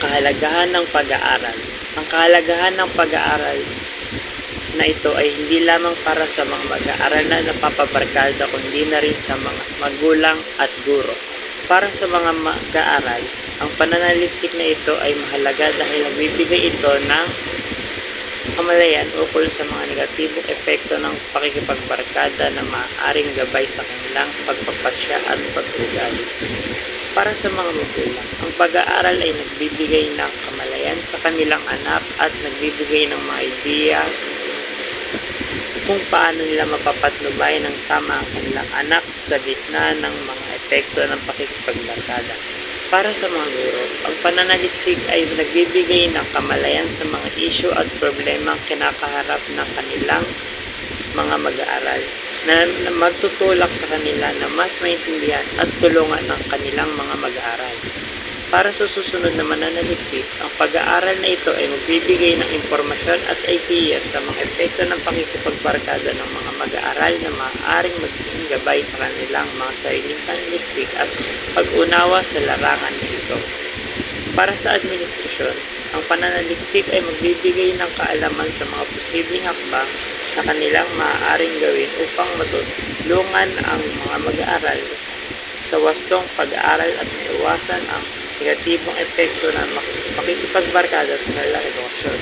Kahalagahan ng pag-aaral. Ang kahalagahan ng pag-aaral na ito ay hindi lamang para sa mga mag-aaral na napapabarkada kundi na rin sa mga magulang at guro. Para sa mga mag-aaral, ang pananaliksik na ito ay mahalaga dahil nagbibigay ito ng kamalayan ukol sa mga negatibong epekto ng pakikipagbarkada na maaaring gabay sa kanilang pagpapasya at pag-ugali. Para sa mga magulang, ang pag-aaral ay nagbibigay ng kamalayan sa kanilang anak at nagbibigay ng mga ideya kung paano nila mapapatnubay ng tama ang kanilang anak sa gitna ng mga epekto ng pakikipagbarkada. Para sa mga guro, ang pananaliksik ay nagbibigay ng kamalayan sa mga isyu at problemang kinakaharap ng kanilang mga mag-aaral na magtutulak sa kanila na mas maintindihan at tulungan ng kanilang mga mag-aaral. Para sa susunod na mananaliksik, ang pag-aaral na ito ay magbibigay ng impormasyon at ideya sa mga epekto ng pakikipagbarkada ng mga mag-aaral na maaaring maging gabay sa kanilang mga sariling pananaliksik at pag-unawa sa larangan na ito. Para sa administrasyon, ang pananaliksik ay magbibigay ng kaalaman sa mga posibleng hakbang na kanilang maaaring gawin upang matulungan ang mga mag-aaral sa wastong pag-aaral at maiwasan ang negatibong epekto ng makikipagbarkada sa kanilang edukasyon.